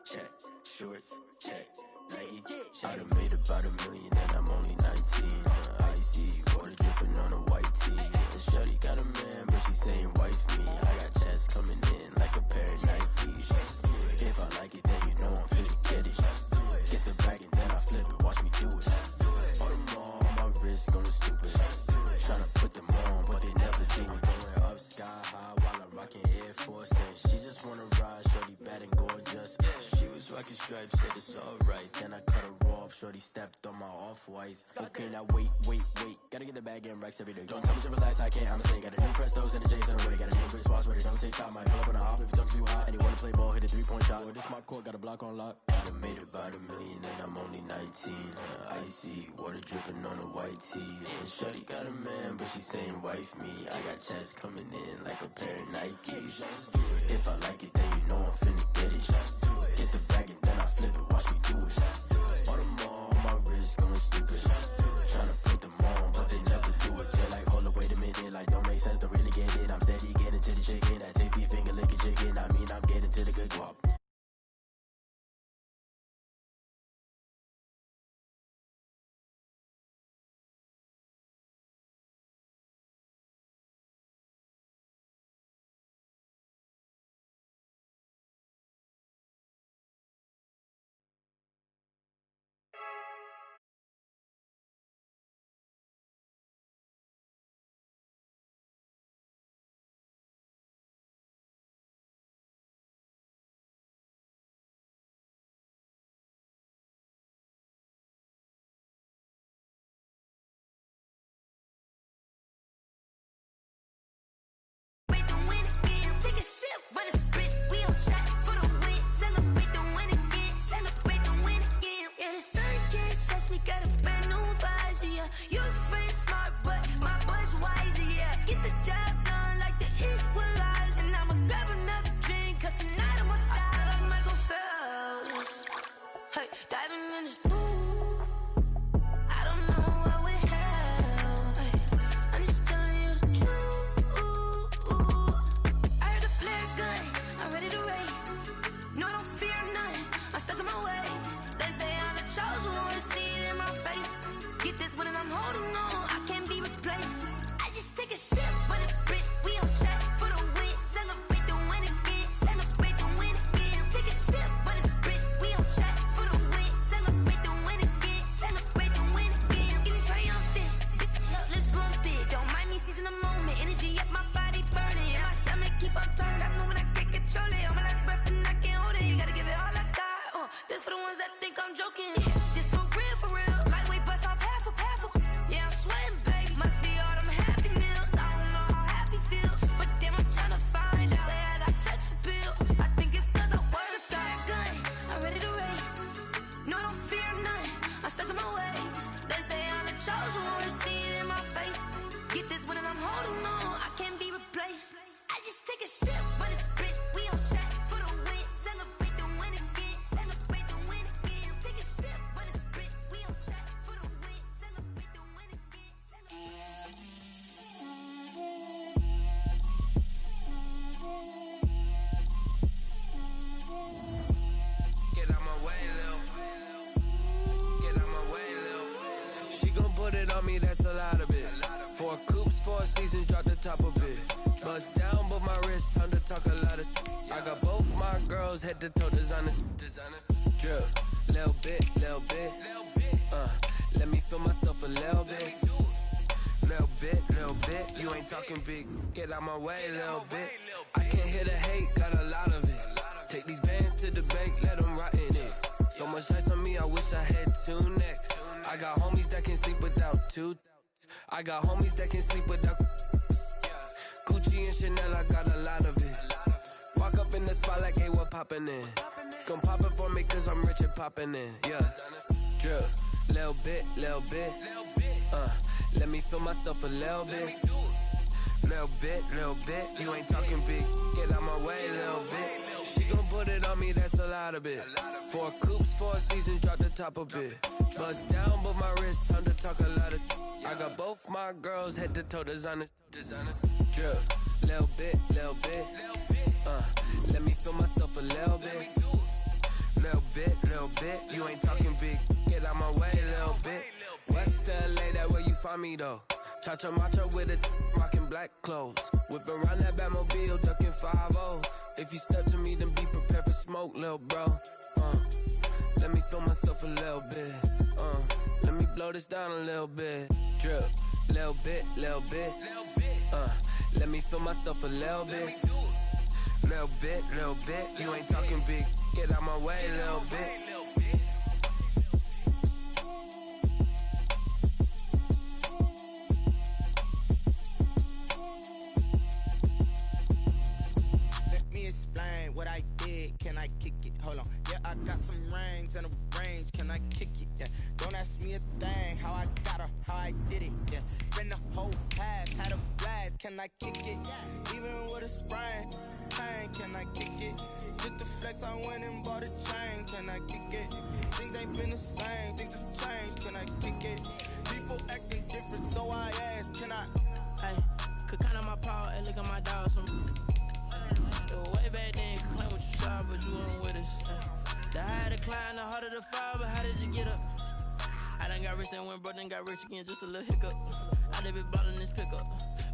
check. Shorts, check. Nike, check. I done made about $1 million and I'm only 19. Icy, water dripping on a white tee. And shorty got a man, but she saying wife me. I got chest coming in like a pair of Nikes. If I like it, then you know I'm finna get it. Get the bag and then I flip it, watch me do it. All them all on my wrist going stupid. Tryna put them on, but they never do it. Going up sky high while I'm rocking Air Force. And she just wanna ride, shorty bad and gorgeous. She was rocking stripes, said it's alright. Then I cut her off, shorty stepped on my off-whites. Okay, now wait. Gotta get the bag and racks every day. Don't tell me to relax, I can't, I'ma say. Got a new Prestos and the J's in the way. Got a new British watch, but it don't take time. Might pull up on a hop if you talk too hot. And you wanna play ball, hit a 3-point shot. Well, this my court, got a block on lock. I done made about $1 million and I'm only 19. Icy, water dripping on a white tee. And shorty got a man, but she saying wife me. I got chest coming in like a pair of Nikes. If I like it, then you know I'm finna get it. Get the bag and then I flip it, watch me do it. All them all on my wrist going stupid. Tryna put them on, but they never do it. They're like, hold up, wait a minute, like don't make sense, don't really get it. I'm steady getting to the chicken, that tasty finger licking chicken. I mean, I'm getting to the good guap. Shit, but it's split. We on shot for the win. Celebrate the win again. Celebrate the win again. Yeah, the sun can't touch me. Got a brand new visor. Yeah, you friend smart, but my bud's wiser. Yeah, get the job done like the equalizer. And I'ma grab another drink, 'cause tonight I'ma die like Michael Phelps. Hey, diving in this pool. I don't know what we have. Hey, I'm just telling you the truth. I'm ready to race. No, I don't fear none. I'm stuck in my ways. They say I'm the chosen one, see it in my face. Get this one and I'm holding on. I can't be replaced. I just take a shit, but it's split. We on shot for the win. Celebrate the win again. Celebrate the win again. Take a shit, but it's split. We on shot for the win. Celebrate the win again. Celebrate the win again. Getting triumphant. Let's bump it. Don't mind me seizing the moment. Energy up my body burning. And my stomach keep up talking. Stop moving, I can't control it. On my last breath and I can't hold it. You gotta give it all I got. This for the ones that think I'm joking. This for real. Lightweight bust off half a. Yeah, I'm sweating, babe. Must be all them happy meals. I don't know how happy feels, but damn, I'm trying to find out. Say I got sex appeal. I think it's 'cause I wear the flag gun. I'm ready to race. No, I don't fear none. I'm stuck in my ways. They say I'm the chosen one, see it in my face. Get this one and I'm holding on. I can't be replaced. I just take a shit, but it's split. We on shot for the win. Celebrate the win again. Celebrate the win again. Take a shit, but it's split. We on shot for the win. Celebrate the win again. Get out my way, Lil. Get out my way, Lil. She gon' put it on me, that's a lot of it. 4 coops, 4 seasons, drop the top of it. Bust down, but my wrist, time to talk a lot of. I got both my girls head to toe designer. Drip, little bit. Let me feel myself a little bit. Little bit. You ain't talking big. Get out my way, little bit. I can't hear the hate, got a lot of it. Take these bands to the bank, let them rot in it. So much ice on me, I wish I had 2 necks. I got homies that can sleep without 2. I got homies that can sleep without Gucci and Chanel, I got a lot of it. Walk up in the spot like, hey, what poppin' in? Gon' pop it for me 'cause I'm rich and poppin' in. Yeah, drip, little bit. Let me feel myself a little bit. Little bit. You ain't talking big. Get out my way, little bit. She gon' put it on me, that's a lot of it. 4 coops, 4 seasons, drop the top of it. Bust down, but my wrist, time to talk a lot of. I got both my girls head to toe designer. Drip, little bit. Let me feel myself a little bit. little bit. You ain't talking big, get out my way, little bit. West LA, that where you find me though. Cha-cha macha with a rockin' black clothes. Whippin' around that Batmobile, duckin' 5-0. If you step to me, then be prepared for smoke, lil' bro. Let me feel myself a little bit. Let me blow this down a little bit. Drip, little bit, little bit. Let me feel myself a little bit. Little bit, little bit. You ain't talking big, get out my way, little bit. What I did, can I kick it? Hold on, yeah, I got some rings and a range, can I kick it? Yeah, don't ask me a thing, how I got her, how I did it, yeah. Spend the whole half, had a blast, can I kick it? Even with a sprain, pain, can I kick it? Just the flex, I went and bought a chain, can I kick it? Things ain't been the same, things have changed, can I kick it? People acting different, so I ask, can I? Hey, could count on my power, and look at my dogs from way back then, you could claim what you saw, but you weren't with us. The higher the climb, the harder the fall, but how did you get up? I done got rich, then went broke, then got rich again, just a little hiccup. I done been bought in this pickup.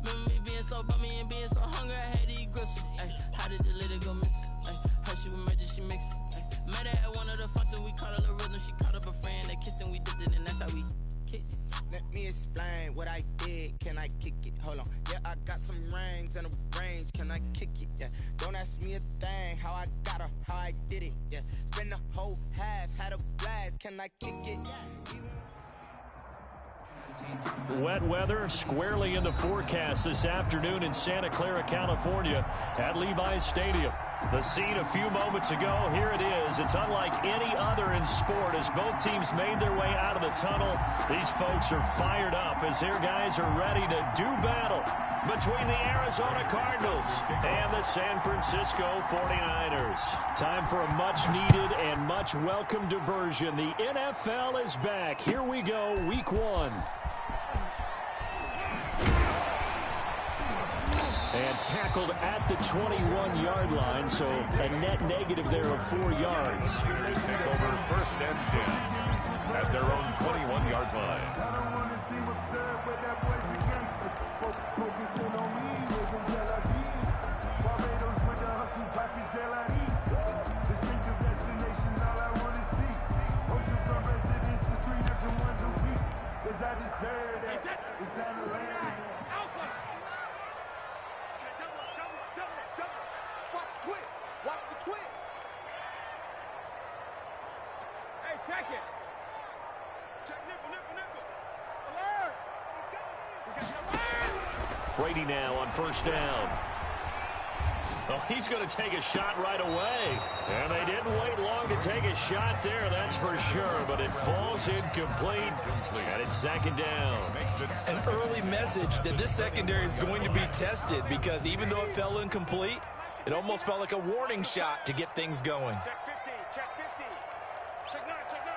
Remember me being so bummy and being so hungry, I had to eat gristle. Ay, how did the lady go miss? Ay, her she was magic, she mixed. Met her at one of the functions, we caught a little rhythm, she caught up a friend, they kissed and we dipped it, and that's how we kicked it. Let me explain what I did, can I kick it? Hold on, yeah, I got some rings and a range, can I kick it? Yeah, don't ask me a thing, how I got her, how I did it? Yeah, spend the whole half, had a blast, can I kick it? Wet weather squarely in the forecast this afternoon in Santa Clara, California at Levi's Stadium. The scene a few moments ago, here it is. It's unlike any other in sport as both teams made their way out of the tunnel. These folks are fired up as their guys are ready to do battle between the Arizona Cardinals and the San Francisco 49ers. Time for a much-needed and much-welcome diversion. The NFL is back. Here we go, Week 1. And tackled at the 21-yard line, so a net negative there of 4 yards. Take over 1st and 10 at their own 21-yard line. Check it. Check nickel. Alert. Brady now on 1st down. Oh, he's going to take a shot right away. And they didn't wait long to take a shot there, that's for sure. But it falls incomplete. And it's 2nd down. An early message that this secondary is going to be tested because even though it fell incomplete, it almost felt like a warning shot to get things going. Check 50. Check 50. Check 9. Check 9.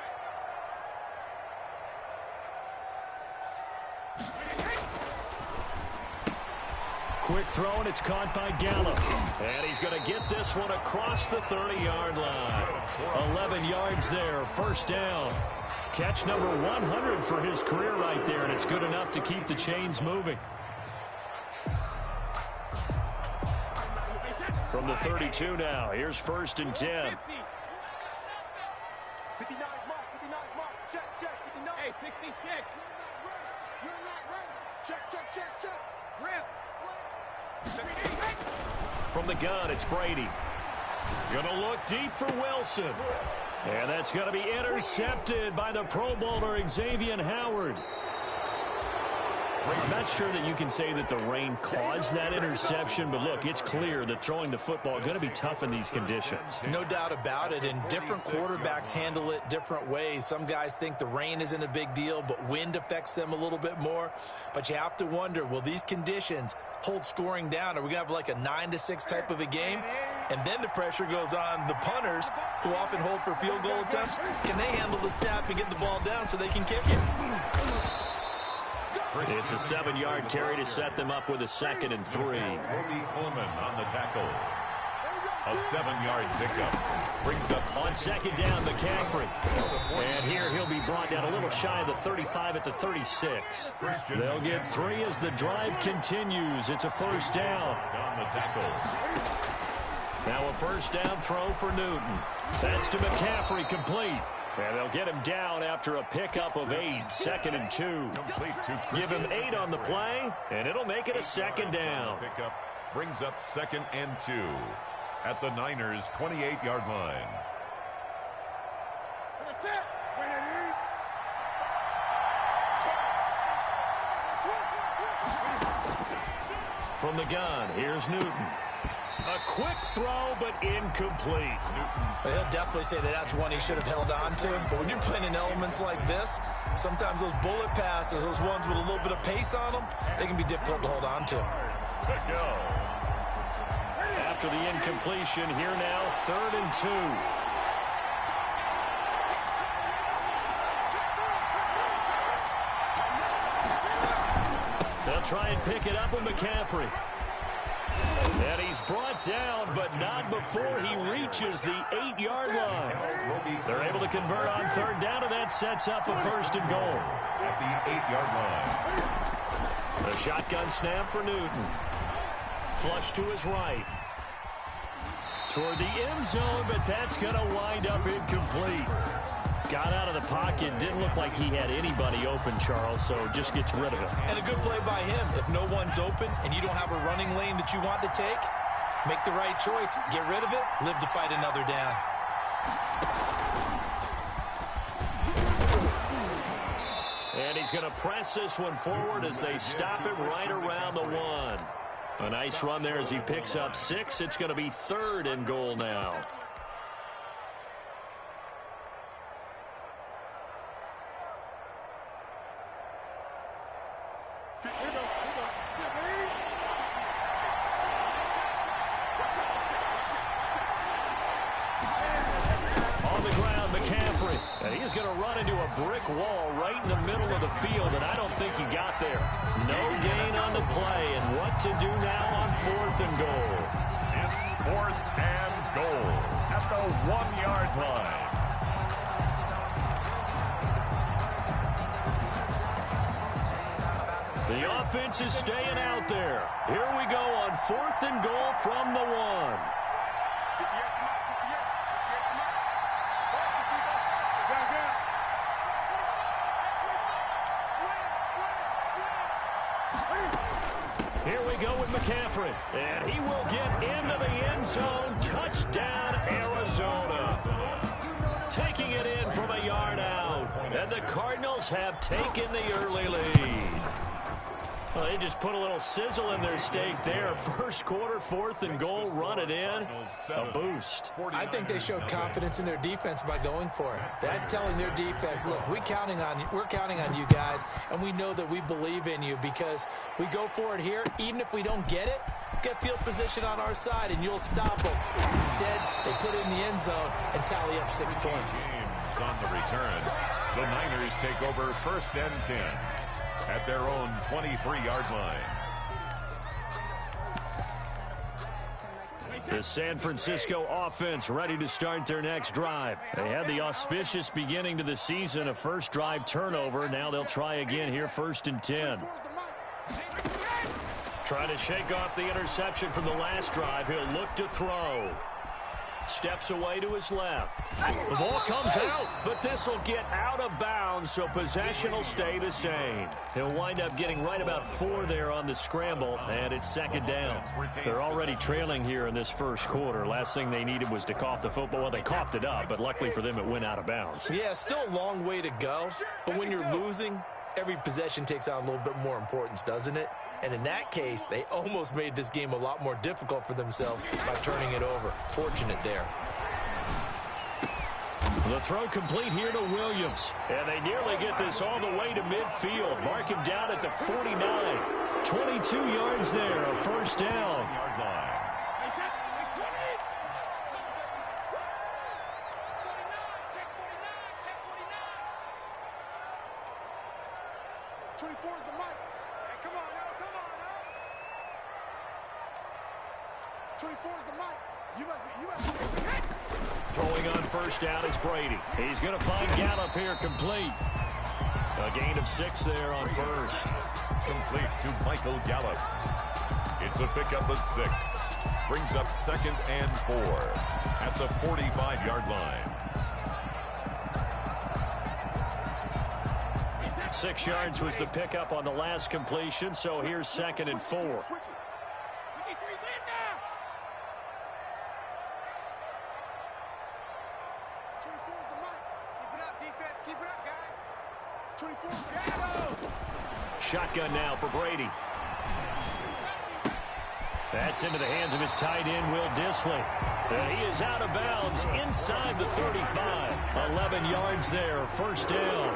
Quick throw, and it's caught by Gallup. And he's going to get this one across the 30-yard line. 11 yards there, 1st down. Catch number 100 for his career right there, and it's good enough to keep the chains moving. From the 32 now, here's 1st and 10. 59 mark, check, 59. Hey, 66. You're not ready. Check. Rip. From the gun, it's Brady. Gonna look deep for Wilson. And that's gonna be intercepted by the Pro Bowler Xavier Howard. I'm not sure that you can say that the rain caused that interception, but look, it's clear that throwing the football is going to be tough in these conditions. No doubt about it, and different quarterbacks handle it different ways. Some guys think the rain isn't a big deal, but wind affects them a little bit more. But you have to wonder, will these conditions hold scoring down? Are we going to have like a 9-6 type of a game? And then the pressure goes on the punters, who often hold for field goal attempts. Can they handle the snap and get the ball down so they can kick it? It's a 7-yard carry to set them up with a 2nd and 3. Cody Coleman on the tackle. A 7-yard pickup. Brings up on second down, McCaffrey. And here he'll be brought down a little shy of the 35 at the 36. They'll get 3 as the drive continues. It's a first down. On the tackles. Now a first down throw for Newton. That's to McCaffrey, complete. And they'll get him down after a pickup of 8, 2nd and 2. Give him 8 on the play, and it'll make it a second down. Pickup brings up 2nd and 2 at the Niners' 28-yard line. From the gun, here's Newton. A quick throw, but incomplete. He'll definitely say that that's one he should have held on to. But when you're playing in elements like this, sometimes those bullet passes, those ones with a little bit of pace on them, they can be difficult to hold on to. After the incompletion, here now, 3rd and 2. They'll try and pick it up with McCaffrey. And he's brought down, but not before he reaches the 8-yard line. They're able to convert on 3rd down, and that sets up a 1st and goal. At the 8-yard line. A shotgun snap for Newton. Flush to his right. Toward the end zone, but that's going to wind up incomplete. Got out of the pocket. Didn't look like he had anybody open, Charles, so just gets rid of it. And a good play by him. If no one's open and you don't have a running lane that you want to take, make the right choice. Get rid of it. Live to fight another down. And he's going to press this one forward as they stop it right around the 1. A nice run there as he picks up 6. It's going to be 3rd and goal now. On the ground, McCaffrey. And he's going to run into a brick wall right in the middle of the field, and I don't think he got there. No gain on the play, and what to do now on 4th and goal. It's 4th and goal at the 1-yard line. The offense is staying out there. Here we go on 4th and goal from the 1. Here we go with McCaffrey, and he will get into the end zone. Touchdown, Arizona. Taking it in from a yard out, and the Cardinals have taken the early lead. Well, they just put a little sizzle in their steak there. First quarter, 4th and goal, run it in. A boost. I think they showed confidence in their defense by going for it. That's telling their defense, look, we're counting on you guys, and we know that we believe in you because we go for it here. Even if we don't get it, get field position on our side, and you'll stop them. Instead, they put it in the end zone and tally up 6 points. On the return, the Niners take over 1st and 10. At their own 23-yard line. The San Francisco offense ready to start their next drive. They had the auspicious beginning to the season, a first drive turnover. Now they'll try again here, 1st and 10. Trying to shake off the interception from the last drive. He'll look to throw. Steps away to his left. The ball comes out, but this will get out of bounds, so possession will stay the same. He'll wind up getting right about 4 there on the scramble, and it's 2nd down. They're already trailing here in this first quarter. Last thing they needed was to cough the football. Well, they coughed it up, but luckily for them, it went out of bounds. Yeah, still a long way to go, but when you're losing, every possession takes on a little bit more importance, doesn't it? And in that case, they almost made this game a lot more difficult for themselves by turning it over. Fortunate there. The throw complete here to Williams. And they nearly get this all the way to midfield. Mark him down at the 49. 22 yards there, a first down. 24 is the mic. Hey, come on now, come on now. 24 is the mic. Throwing on first down is Brady. He's going to find Gallup here complete. A gain of 6 there on first. Complete to Michael Gallup. It's a pickup of 6. Brings up 2nd and 4 at the 45-yard line. 6 yards was the pickup on the last completion, so here's 2nd and 4. Shotgun now for Brady. That's into the hands of his tight end, Will Dissly. And he is out of bounds inside the 35. 11 yards there, first down.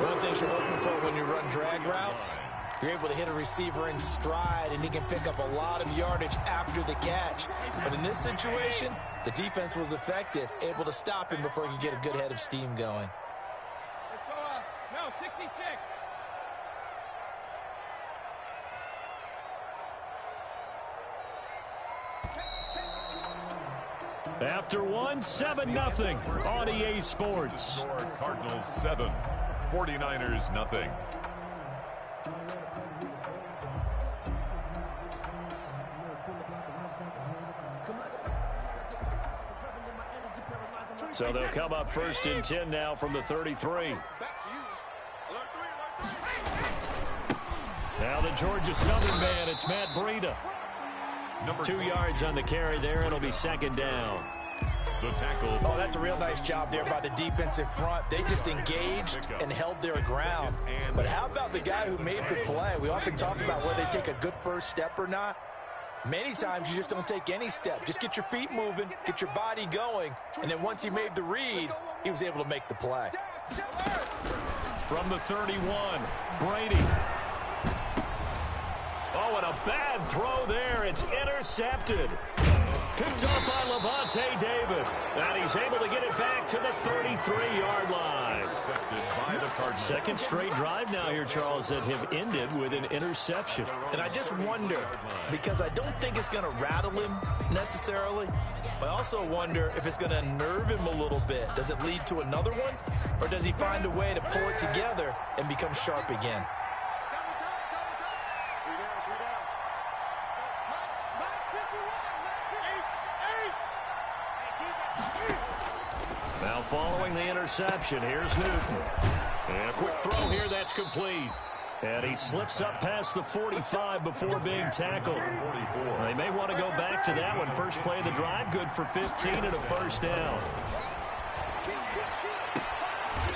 One of the things you're hoping for when you run drag routes, you're able to hit a receiver in stride, and he can pick up a lot of yardage after the catch. But in this situation, the defense was effective, able to stop him before he could get a good head of steam going. Let's go, no, 66. After 1, 7-0 on EA Sports. Cardinals 7, 49ers nothing. So they'll come up 1st and 10 now from the 33. Now the Georgia Southern man, it's Matt Breida. 2 yards on the carry there. It'll be 2nd down. The tackle. Oh, that's a real nice job there by the defensive front. They just engaged and held their ground. But how about the guy who made the play? We often talk about whether they take a good first step or not. Many times you just don't take any step. Just get your feet moving, get your body going, and then once he made the read, he was able to make the play. From the 31, Brady. Oh, and a bad throw there. It's intercepted. Picked up by Levante David. And he's able to get it back to the 33-yard line. Second straight drive now here, Charles, that have ended with an interception. And I just wonder, because I don't think it's going to rattle him necessarily, but I also wonder if it's going to nerve him a little bit. Does it lead to another one? Or does he find a way to pull it together and become sharp again? Now following the interception, here's Newton. And a quick throw here, that's complete. And he slips up past the 45 before being tackled. They may want to go back to that one. First play of the drive, good for 15 and a first down.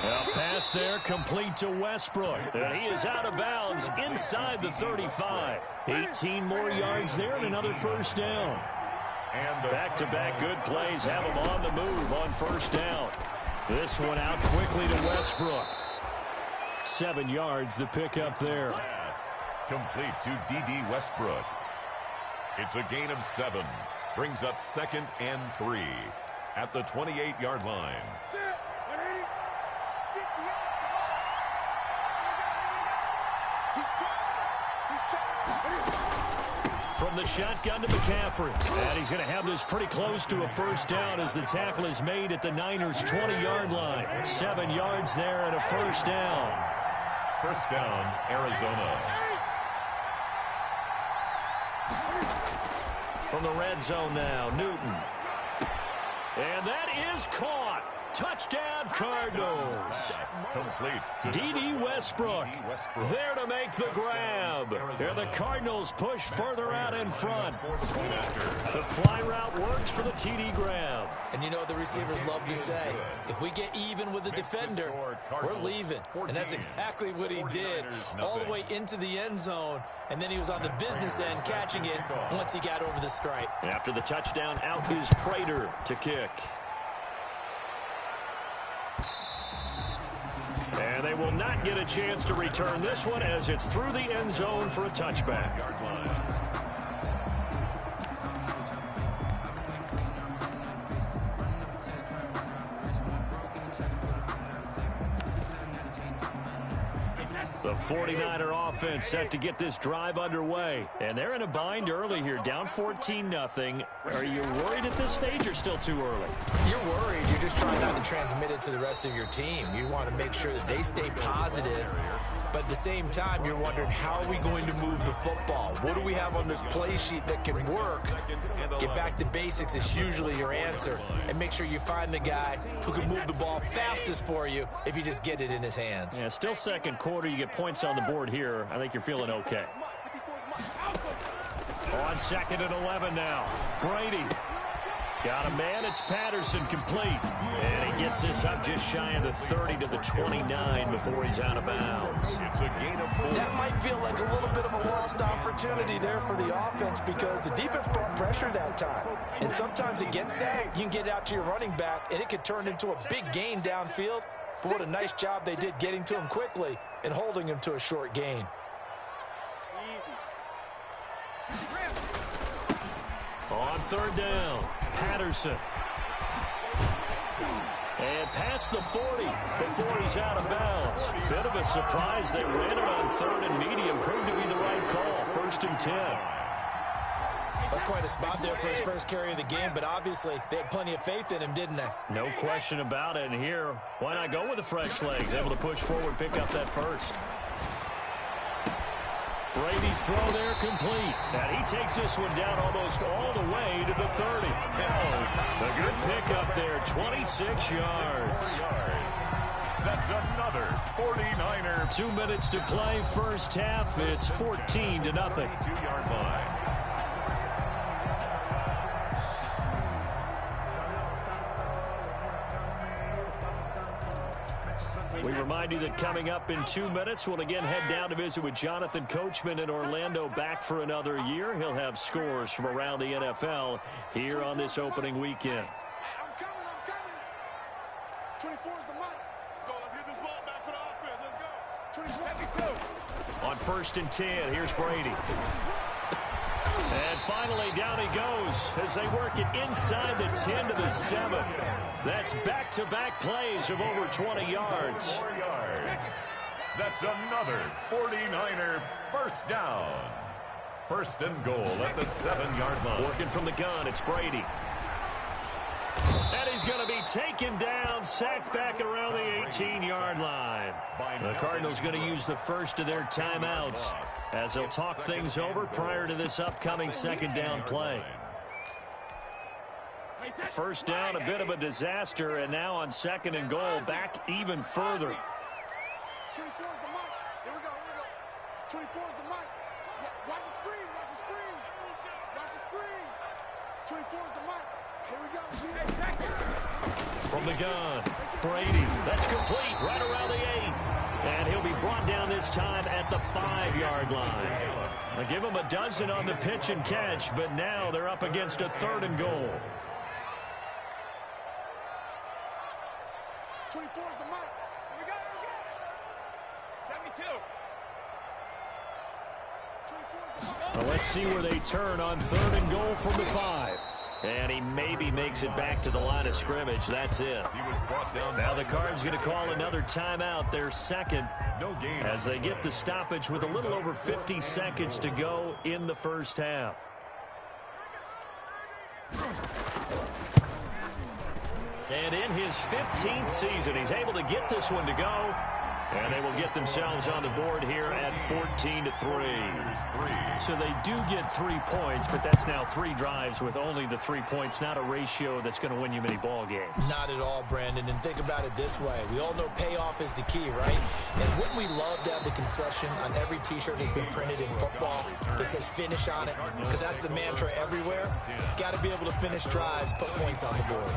A pass there, complete to Westbrook. And he is out of bounds inside the 35. 18 more yards there and another first down. And back-to-back good plays have him on the move on first down. This one out quickly to Westbrook. 7 yards, the pickup there. Complete to D.D. Westbrook. It's a gain of 7. Brings up 2nd and 3 at the 28-yard line. From the shotgun to McCaffrey. And he's going to have this pretty close to a first down as the tackle is made at the Niners' 20-yard line. 7 yards there and a first down. First down, Arizona. From the red zone now, Newton. And that is caught. Touchdown, Cardinals. Complete to D.D. Westbrook there to make the grab. And the Cardinals push further out in front. The fly route works for the TD grab. And you know the receivers love to say, if we get even with the defender, we're leaving. And that's exactly what he did, all the way into the end zone. And then he was on the business end catching it once he got over the stripe. After the touchdown, out is Prater to kick. And they will not get a chance to return this one as it's through the end zone for a touchback. The 49er offense set to get this drive underway. And they're in a bind early here, down 14-0. Are you worried at this stage or still too early? You're worried. You're just trying not to transmit it to the rest of your team. You want to make sure that they stay positive. But at the same time, you're wondering, how are we going to move the football? What do we have on this play sheet that can work? Get back to basics is usually your answer. And make sure you find the guy who can move the ball fastest for you if you just get it in his hands. Yeah, still second quarter. You get points on the board here. I think you're feeling okay. On 2nd and 11 now. Brady. Got a man, it's Patterson, complete. And he gets this up just shy of the 30 to the 29 before he's out of bounds. It's a gain of 4. That might feel like a little bit of a lost opportunity there for the offense because the defense brought pressure that time. And sometimes against that, you can get out to your running back, and it could turn into a big gain downfield. But what a nice job they did getting to him quickly and holding him to a short gain. On 3rd down, Patterson. And past the 40 before he's out of bounds. Bit of a surprise they ran it on 3rd and medium. Proved to be the right call. 1st and 10. That's quite a spot there for his first carry of the game, but obviously they had plenty of faith in him, didn't they? No question about it. And here, why not go with the fresh legs? Able to push forward, pick up that first. Brady's throw there complete. And he takes this one down almost all the way to the 30. A good pickup there, 26 yards. That's another 49er. 2 minutes to play, first half. It's 14-0. 2-yard line. We remind you that coming up in 2 minutes, we'll again head down to visit with Jonathan Coachman in Orlando, back for another year. He'll have scores from around the NFL here on this opening weekend. I'm coming. 24 is the mic. Let's go. Let's get this ball back for the offense. Let's go. 24. On 1st and 10, here's Brady. And finally, down he goes as they work it inside the 10 to the 7. That's back-to-back plays of over 20 yards. 4 yards. That's another 49er first down. 1st and goal at the 7-yard line. Working from the gun, it's Brady. And he's going to be taken down, sacked back around the 18-yard line. The Cardinals going to use the first of their timeouts as they'll talk things over prior to this upcoming 2nd down play. First down, a bit of a disaster, and now on 2nd and goal, back even further. 24 is the mic. Here we go. 24 is the mic. Watch the screen. Watch the screen. 24 is the mic. Here we go. From the gun, Brady. That's complete right around the 8. And he'll be brought down this time at the 5-yard line. They give him a dozen on the pitch and catch, but now they're up against a 3rd and goal. 24 is the mic. Here we go. 72. 24 is the mic. Well, let's see where they turn on 3rd and goal from the 5. And he maybe makes it back to the line of scrimmage. That's it. He was brought down. Now the Cards going to call another timeout, their 2nd, No game. as they get the stoppage with a little over 50 seconds to go in the first half. And in his 15th season, he's able to get this one to go. And they will get themselves on the board here at 14-3. So they do get 3 points, but that's now 3 drives with only the 3 points, not a ratio that's going to win you many ball games. Not at all, Brandon. And think about it this way. We all know payoff is the key, right? And wouldn't we love to have the concession on every T-shirt that's been printed in football that says finish on it? Because that's the mantra everywhere. Got to be able to finish drives, put points on the board.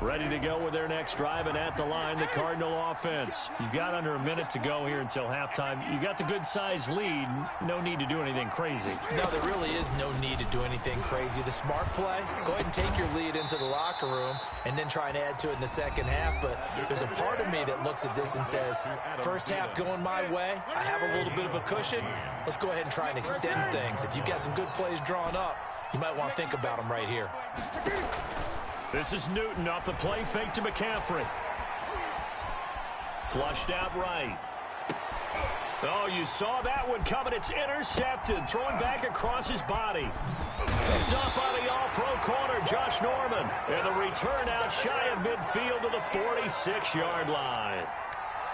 Ready to go with their next drive, and at the line, the Cardinal offense. You've got under a minute to go here until halftime. You got the good-sized lead. No need to do anything crazy. No, there really is no need to do anything crazy. The smart play, go ahead and take your lead into the locker room and then try and add to it in the second half. But there's a part of me that looks at this and says, first half going my way, I have a little bit of a cushion. Let's go ahead and try and extend things. If you've got some good plays drawn up, you might want to think about them right here. This is Newton off the play fake to McCaffrey. Flushed out right. Oh, you saw that one coming. It's intercepted. Throwing back across his body. Picked up by the all-pro corner, Josh Norman. And the return out shy of midfield to the 46-yard line.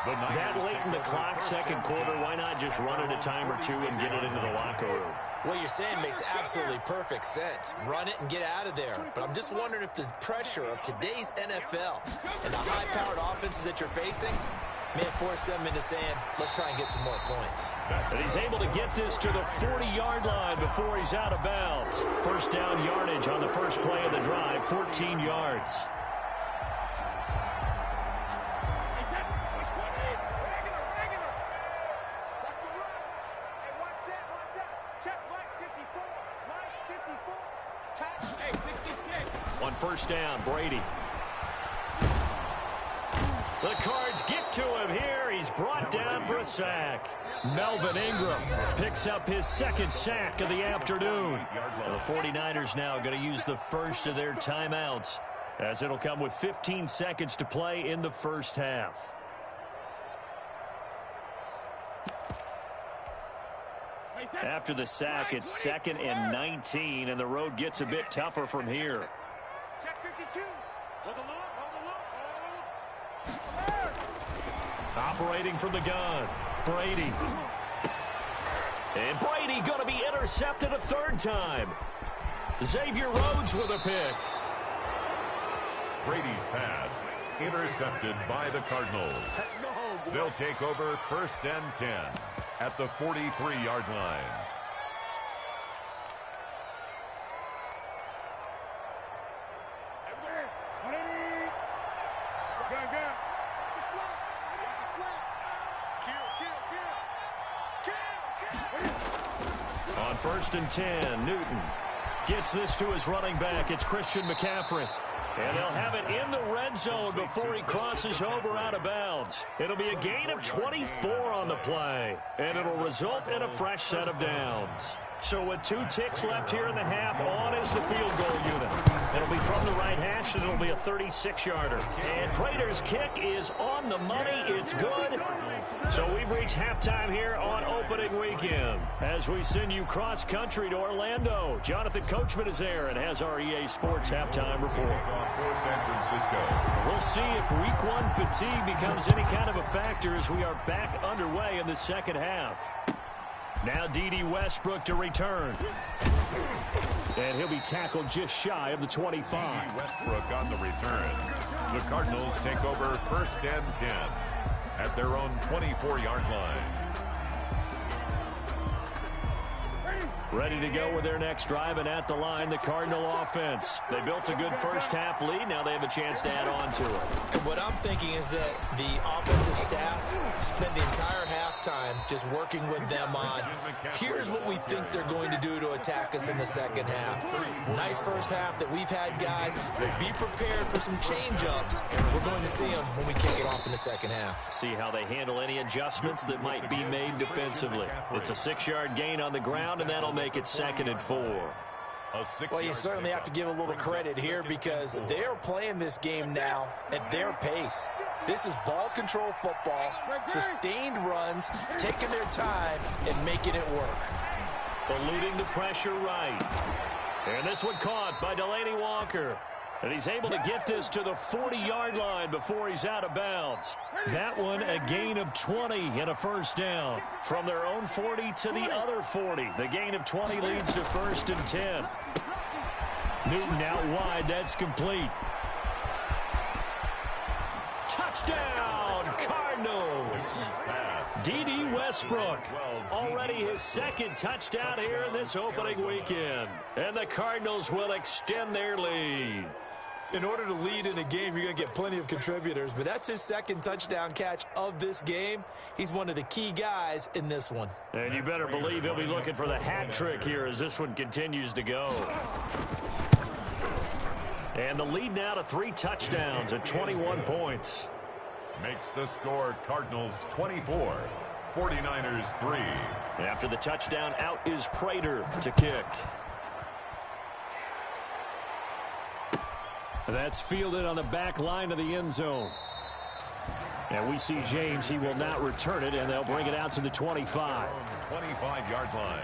That late in the clock, second quarter, why not just run it a time or two and get it into the locker room? What you're saying makes absolutely perfect sense. Run it and get out of there. But I'm just wondering if the pressure of today's NFL and the high-powered offenses that you're facing may force them into saying, let's try and get some more points. And he's able to get this to the 40-yard line before he's out of bounds. First down yardage on the first play of the drive, 14 yards. On first down, Brady. The Cards get to him here. He's brought down for a sack. Melvin Ingram picks up his second sack of the afternoon. The 49ers now going to use the first of their timeouts, as it'll come with 15 seconds to play in the first half. After the sack, it's 2nd and 19, and the road gets a bit tougher from here. Check 52. Hold the look, Operating from the gun, Brady. And Brady going to be intercepted a third time. Xavier Rhodes with a pick. Brady's pass intercepted by the Cardinals. They'll take over 1st and 10 at the 43-yard line. On 1st and 10, Newton gets this to his running back. It's Christian McCaffrey. And they'll have it in the red zone before he crosses over out of bounds. It'll be a gain of 24 on the play, and it'll result in a fresh set of downs. So with 2 ticks left here in the half, on is the field goal unit. It'll be from the right hash, and it'll be a 36-yarder. And Prater's kick is on the money. It's good. So we've reached halftime here on opening weekend. As we send you cross-country to Orlando, Jonathan Coachman is there and has our EA Sports halftime report. For San Francisco. We'll see if Week 1 fatigue becomes any kind of a factor as we are back underway in the second half. Now D.D. Westbrook to return. And he'll be tackled just shy of the 25. D.D. Westbrook on the return. The Cardinals take over 1st and 10 at their own 24-yard line. Ready to go with their next drive, and at the line, the Cardinal offense. They built a good first half lead. Now they have a chance to add on to it. And what I'm thinking is that the offensive staff spent the entire halftime just working with them on, here's what we think they're going to do to attack us in the second half. Nice first half that we've had, guys, but be prepared for some change-ups. We're going to see them when we kick it off in the second half. See how they handle any adjustments that might be made defensively. It's a 6-yard gain on the ground, and that'll make it 2nd and 4. Well, you certainly have to give a little credit here because they're playing this game now at their pace. This is ball control football, sustained runs, taking their time and making it work. Eluding the pressure right. And this one caught by Delaney Walker. And he's able to get this to the 40-yard line before he's out of bounds. That one a gain of 20 and a first down. From their own 40 to the other 40. The gain of 20 leads to 1st and 10. Newton out wide. That's complete. Touchdown, Cardinals. D.D. Westbrook, already his 2nd touchdown here in this opening weekend. And the Cardinals will extend their lead. In order to lead in a game, you're going to get plenty of contributors, but that's his second touchdown catch of this game. He's one of the key guys in this one. And you better believe he'll be looking for the hat trick here as this one continues to go. And the lead now to 3 touchdowns at 21 points. Makes the score Cardinals 24, 49ers 3. After the touchdown, out is Prater to kick. That's fielded on the back line of the end zone. And we see James. He will not return it, and they'll bring it out to the 25. 25-yard line.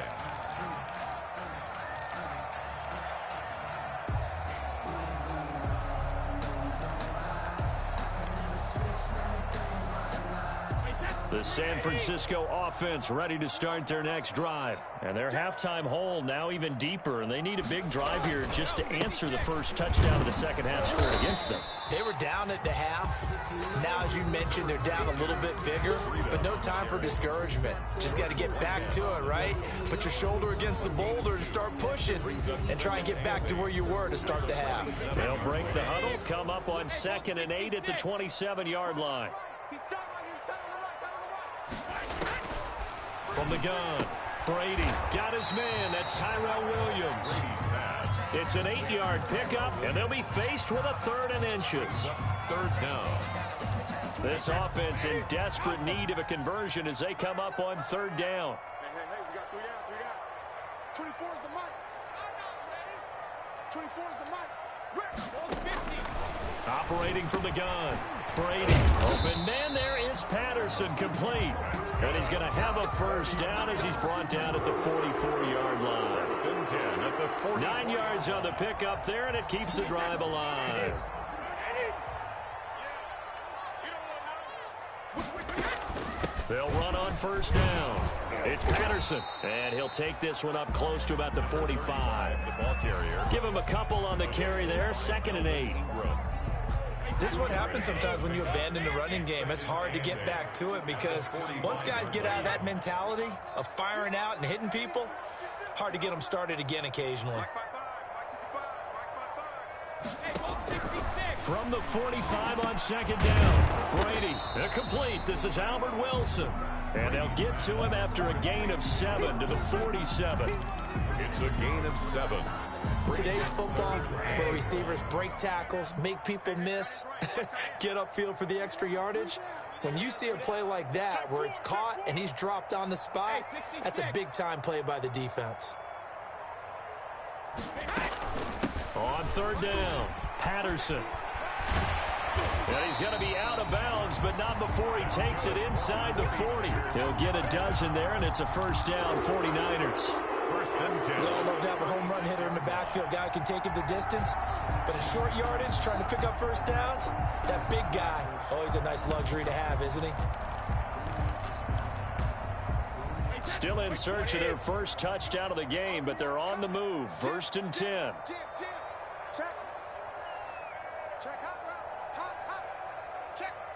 The San Francisco offense ready to start their next drive. And their halftime hole now even deeper, and they need a big drive here just to answer the first touchdown of the second half scored against them. They were down at the half. Now, as you mentioned, they're down a little bit bigger, but no time for discouragement. Just got to get back to it, right? Put your shoulder against the boulder and start pushing and try and get back to where you were to start the half. They'll break the huddle, come up on 2nd and 8 at the 27-yard line. From the gun, Brady got his man. That's Tyrell Williams. It's an 8-yard pickup, and they'll be faced with a 3rd and inches. 3rd down. This offense in desperate need of a conversion as they come up on 3rd down. Hey, we got 3 down. 24 is the mic. 24 is the mic. Operating from the gun, Brady. Open man, there is Patterson, complete. And he's going to have a 1st down as he's brought down at the 44-yard line. 9 yards on the pickup there, and it keeps the drive alive. They'll run on 1st down. It's Patterson, and he'll take this one up close to about the 45. The ball carrier. Give him a couple on the carry there, 2nd and 8. This is what happens sometimes when you abandon the running game. It's hard to get back to it because once guys get out of that mentality of firing out and hitting people, hard to get them started again occasionally. From the 45 on 2nd down, Brady, complete. This is Albert Wilson. And they'll get to him after a gain of 7 to the 47. It's a gain of 7. Today's football, where receivers break tackles, make people miss, get upfield for the extra yardage. When you see a play like that where it's caught and he's dropped on the spot, that's a big-time play by the defense. On 3rd down, Patterson. And he's going to be out of bounds, but not before he takes it inside the 40. He'll get a dozen there, and it's a 1st down, 49ers. 1st and 10. We all love to have a home run hitter in the backfield. Guy can take it the distance. But a short yardage, trying to pick up 1st downs, that big guy, always a nice luxury to have, isn't he? Still in search of their 1st touchdown of the game, but they're on the move. 1st and 10.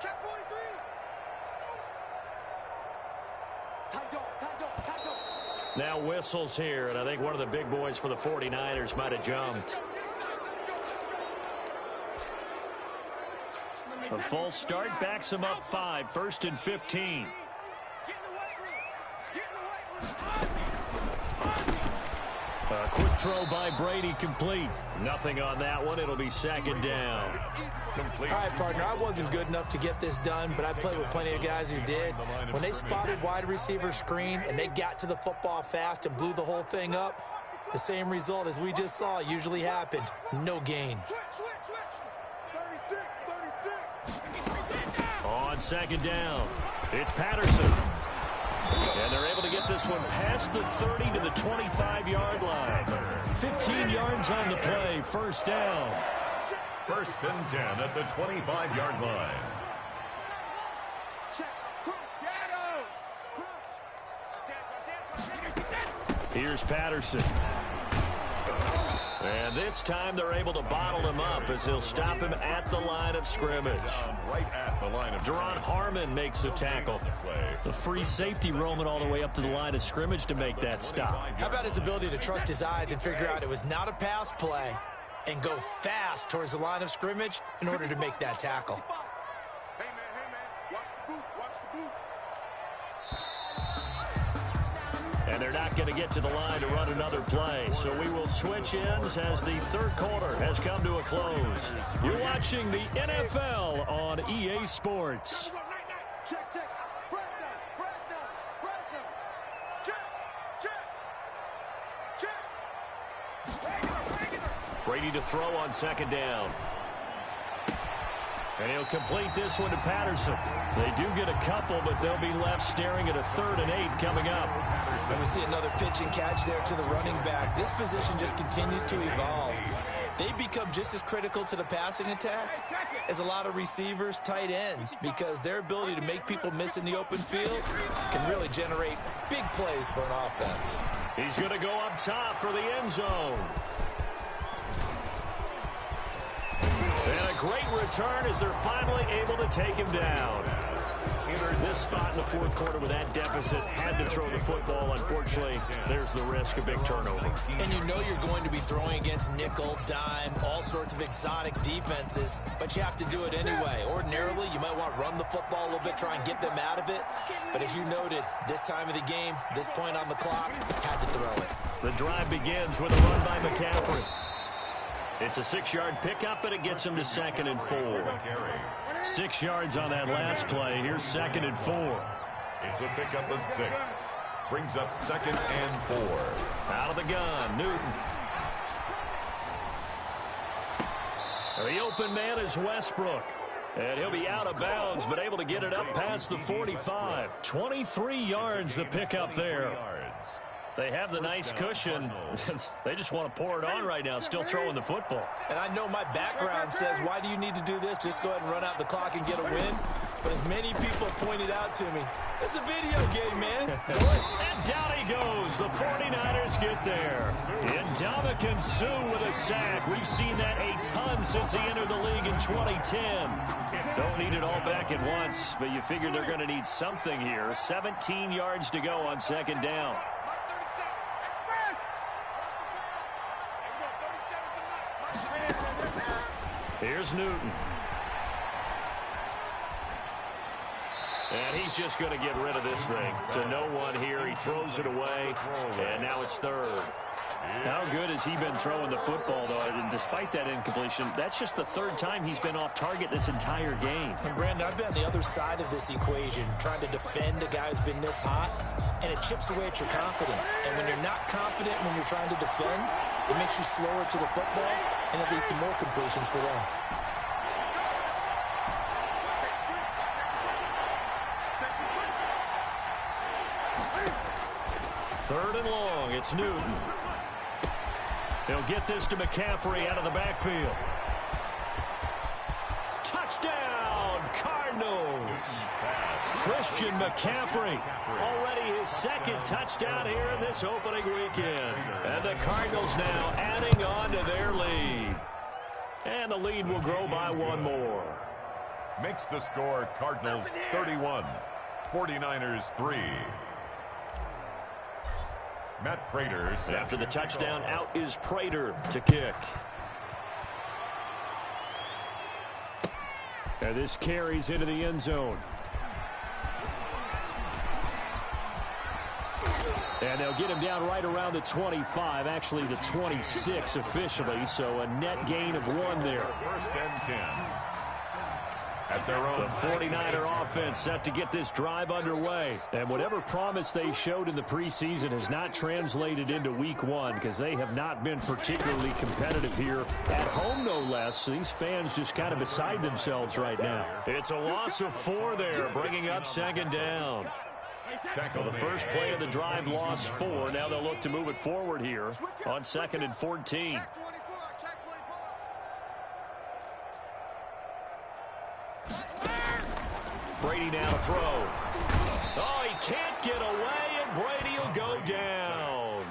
Check 43. Now whistles here, and I think one of the big boys for the 49ers might have jumped. A full start backs him up 5, 1st and 15. A quick throw by Brady, complete. Nothing on that one. It'll be 2nd down. All right, partner, I wasn't good enough to get this done, but I played with plenty of guys who did. When they spotted wide receiver screen and they got to the football fast and blew the whole thing up, the same result as we just saw usually happened. No gain. Switch. 36. On 2nd down, it's Patterson. And they're able to get this one past the 30 to the 25-yard line. 15 yards on the play, 1st down. 1st and 10 at the 25-yard line. Here's Patterson. And this time they're able to bottle him up as they'll stop him at the line of scrimmage. Right at the line of Deron Harmon makes the tackle. The free safety roaming all the way up to the line of scrimmage to make that stop. How about his ability to trust his eyes and figure out it was not a pass play? and go fast towards the line of scrimmage in order to make that tackle. Hey, man, watch the boot, watch the boot. And they're not going to get to the line to run another play. So we will switch ends as the third quarter has come to a close. You're watching the NFL on EA Sports. Check, check. Press down. Check. Brady to throw on second down. And he'll complete this one to Patterson. They do get a couple, but they'll be left staring at a 3rd and 8 coming up. And we see another pitch and catch there to the running back. This position just continues to evolve. They become just as critical to the passing attack as a lot of receivers, tight ends, because their ability to make people miss in the open field can really generate big plays for an offense. He's going to go up top for the end zone. And a great return as they're finally able to take him down. This spot in the fourth quarter with that deficit, had to throw the football. Unfortunately, there's the risk of big turnover. And you know you're going to be throwing against nickel, dime, all sorts of exotic defenses, but you have to do it anyway. Ordinarily, you might want to run the football a little bit, try and get them out of it. But as you noted, this time of the game, this point on the clock, had to throw it. The drive begins with a run by McCaffrey. It's a 6-yard pickup, and it gets him to 2nd and 4. 6 yards on that last play. Here's 2nd and 4. It's a pickup of 6. Brings up 2nd and 4. Out of the gun, Newton. The open man is Westbrook. And he'll be out of bounds, but able to get it up past the 45. 23 yards the pickup there. They have the nice cushion. They just want to pour it on right now, still throwing the football. And I know my background says, why do you need to do this? Just go ahead and run out the clock and get a win. But as many people pointed out to me, it's a video game, man. And down he goes. The 49ers get there. Ndamukong Suh with a sack. We've seen that a ton since he entered the league in 2010. Don't need it all back at once, but you figure they're going to need something here. 17 yards to go on 2nd down. Here's Newton. And he's just going to get rid of this thing. To no one here. He throws it away. And now it's 3rd. How good has he been throwing the football, though? And despite that incompletion, that's just the 3rd time he's been off target this entire game. And Brandon, I've been on the other side of this equation, trying to defend a guy who's been this hot, and it chips away at your confidence. And when you're not confident when you're trying to defend, it makes you slower to the football, and it leads to more completions for them. Third and long, it's Newton. He'll get this to McCaffrey out of the backfield. Touchdown, Cardinals. Christian McCaffrey, already his 2nd touchdown here in this opening weekend. And the Cardinals now adding on to their lead. And the lead will grow by 1 more. Makes the score Cardinals 31, 49ers 3. Matt Prater. After the touchdown, out is Prater to kick. And this carries into the end zone. And they'll get him down right around the 25, actually the 26 officially, so a net gain of 1 there. 1st and 10. At their own. The 49er offense set to get this drive underway. And whatever promise they showed in the preseason has not translated into week 1 because they have not been particularly competitive here at home, no less. These fans just kind of beside themselves right now. It's a loss of 4 there, bringing up 2nd down. Well, the first play of the drive lost 4. Now they'll look to move it forward here on 2nd and 14. Brady now to throw. Oh, he can't get away, and Brady will go down.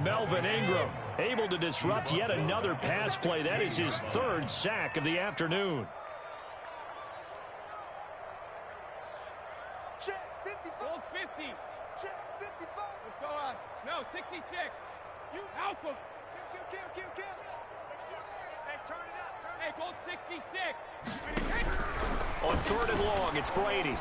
Melvin Ingram able to disrupt yet another pass play. That is his 3rd sack of the afternoon. Check 55. Hold 50. Check 55. Let's go on. No, 66. You help him. Kill. Hey, goal 66. On 3rd and long, it's Brady.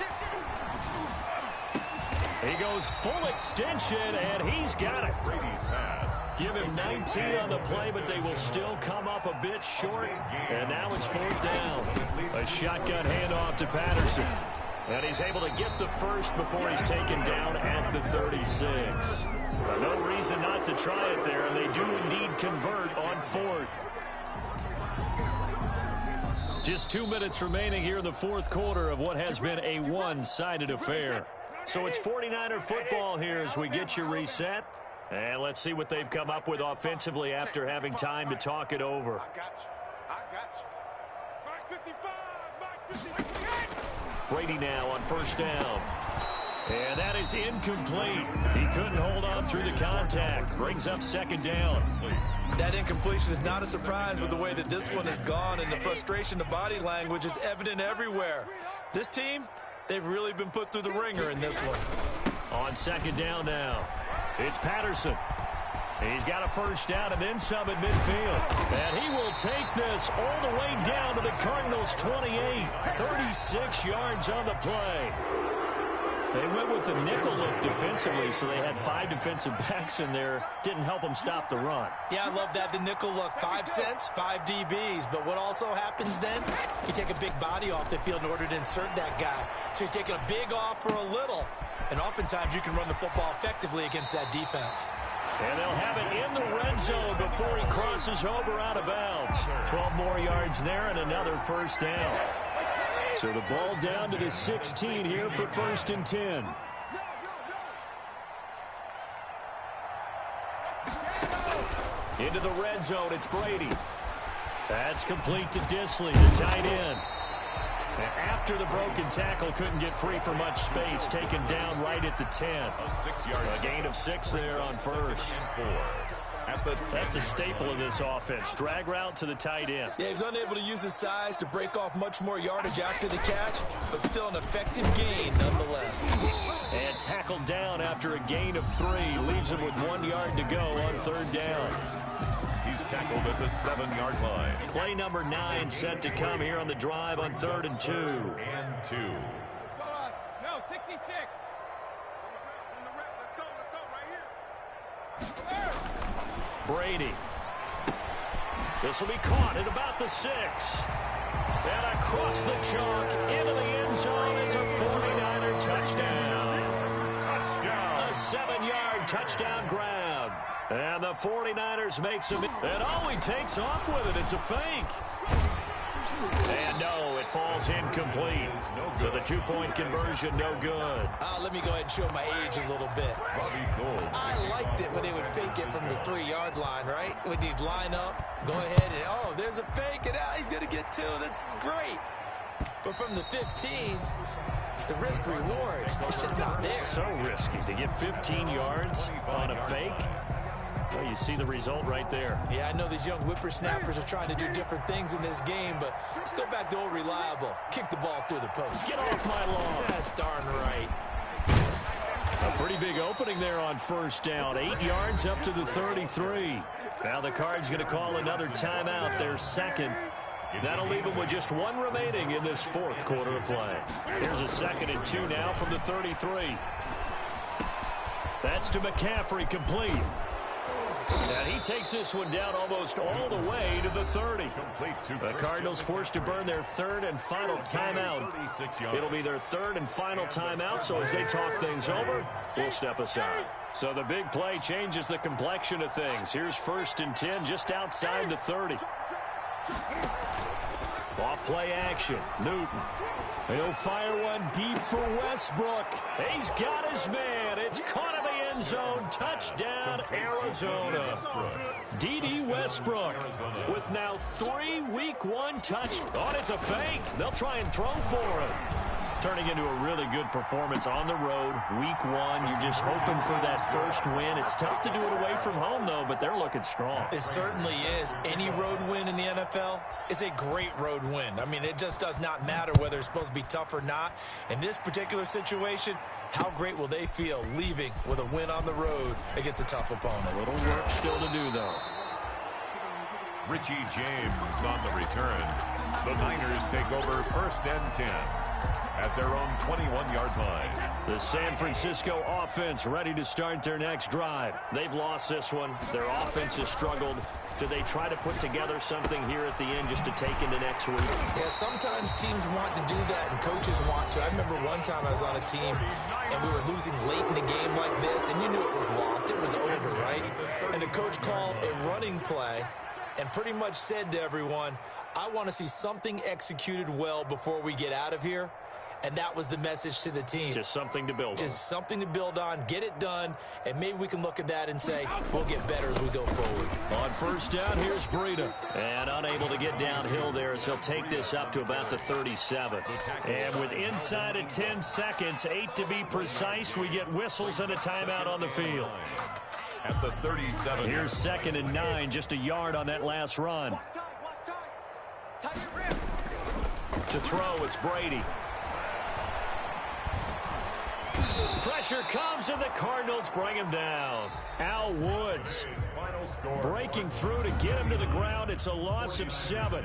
He goes full extension, and he's got it. Brady's pass. Give him 19 on the play, but they will still come up a bit short. And now it's 4th down. A shotgun handoff to Patterson. And he's able to get the first before he's taken down at the 36. But no reason not to try it there, and they do indeed convert on 4th. Just 2 minutes remaining here in the 4th quarter of what has been a one-sided affair. So it's 49er football here as we get you reset. And let's see what they've come up with offensively after having time to talk it over. I got you. Back 55. Brady now on 1st down. And that is incomplete. He couldn't hold on through the contact. Brings up 2nd down. That incompletion is not a surprise with the way that this one has gone, and the frustration, the body language is evident everywhere. This team, they've really been put through the ringer in this one. On 2nd down now, it's Patterson. He's got a 1st down and then some at midfield. And he will take this all the way down to the Cardinals' 28. 36 yards on the play. They went with the nickel look defensively, so they had 5 defensive backs in there. Didn't help them stop the run. Yeah, I love that, the nickel look. 5 cents, 5 DBs. But what also happens then, you take a big body off the field in order to insert that guy. So you're taking a big off for a little. And oftentimes you can run the football effectively against that defense. And they'll have it in the red zone before he crosses over out of bounds. 12 more yards there and another 1st down. So the ball down to the 16 here for 1st and 10. Into the red zone, it's Brady. That's complete to Disley, the tight end. And after the broken tackle, couldn't get free for much space. Taken down right at the 10. A 6-yard gain of 6 there on 1st. That's a staple of this offense. Drag route to the tight end. Yeah, he was unable to use his size to break off much more yardage after the catch, but still an effective gain nonetheless. And tackled down after a gain of 3. Leaves him with 1 yard to go on 3rd down. He's tackled at the 7-yard line. Play number 9 set to come here on the drive on 3rd and 2. And 2. No, 66. Brady. This will be caught at about the 6. And across the chalk into the end zone. It's a 49er touchdown. Touchdown. A 7-yard touchdown grab. And the 49ers make some. And he takes off with it. It's a fake. And no, it falls incomplete. So the 2-point conversion, no good. Let me go ahead and show my age a little bit. I liked it when they would fake it from the 3-yard line, right? When you'd line up, go ahead and, there's a fake, and he's going to get 2. That's great. But from the 15, the risk reward, it's just not there. So risky to get 15 yards on a fake. Well, you see the result right there. Yeah, I know these young whippersnappers are trying to do different things in this game, but let's go back to old reliable. Kick the ball through the post. Get off my lawn. That's darn right. A pretty big opening there on 1st down. 8 yards up to the 33. Now the Cards going to call another timeout, their 2nd. That'll leave them with just 1 remaining in this 4th quarter of play. Here's a 2nd and 2 now from the 33. That's to McCaffrey, complete. And he takes this one down almost all the way to the 30. The Cardinals forced to burn their 3rd and final timeout. It'll be their 3rd and final timeout, so as they talk things over, we'll step aside. So the big play changes the complexion of things. Here's 1st and 10 just outside the 30. Off play action. Newton. He'll fire one deep for Westbrook. He's got his man. It's caught in the end zone. Touchdown, Arizona. D.D. Westbrook with now 3 Week 1 touchdowns. It's a fake. They'll try and throw for it. Turning into a really good performance on the road. Week 1, you're just hoping for that first win. It's tough to do it away from home, though, but they're looking strong. It certainly is. Any road win in the NFL is a great road win. I mean, it just does not matter whether it's supposed to be tough or not. In this particular situation, how great will they feel leaving with a win on the road against a tough opponent? A little work still to do, though. Richie James on the return. The Niners take over 1st and 10 at their own 21-yard line. The San Francisco offense ready to start their next drive. They've lost this one. Their offense has struggled. Do they try to put together something here at the end just to take into next week? Yeah, sometimes teams want to do that and coaches want to. I remember one time I was on a team and we were losing late in the game like this, and you knew it was lost. It was over, right? And the coach called a running play and pretty much said to everyone, I want to see something executed well before we get out of here. And that was the message to the team. Just something to build on. Just something to build on, get it done, and maybe we can look at that and say, we'll get better as we go forward. On 1st down, here's Breida. And unable to get downhill there as he'll take this up to about the 37. And with inside of 10 seconds, 8 to be precise, we get whistles and a timeout on the field. At the 37. Here's 2nd and 9, just a yard on that last run. To throw, it's Brady. Pressure comes, and the Cardinals bring him down. Al Woods breaking through to get him to the ground. It's a loss of 7.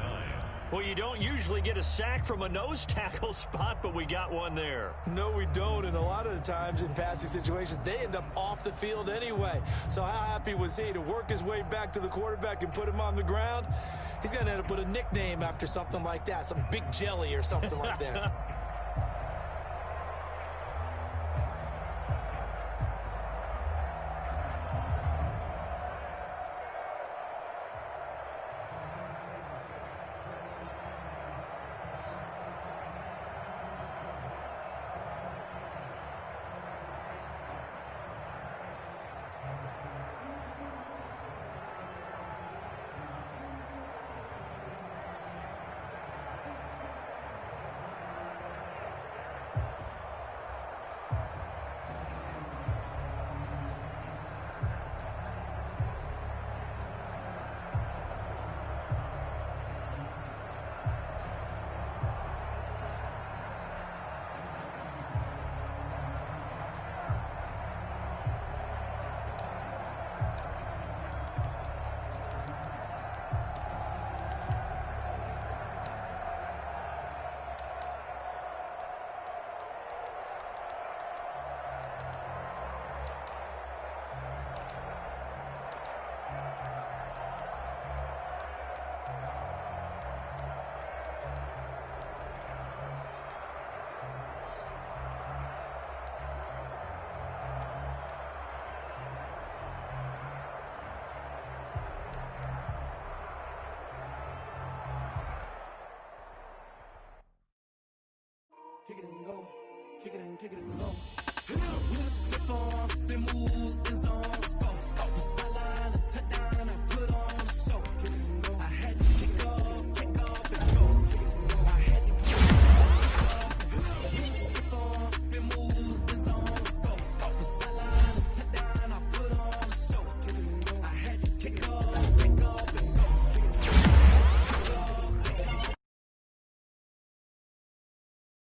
Well, you don't usually get a sack from a nose tackle spot, but we got one there. No, we don't, and a lot of the times in passing situations, they end up off the field anyway. So how happy was he to work his way back to the quarterback and put him on the ground? He's going to end up with a nickname after something like that, some Big Jelly or something like that. Kick it and go. Kick it and go. With a step on, spin move, is on, score. Sideline, a touchdown.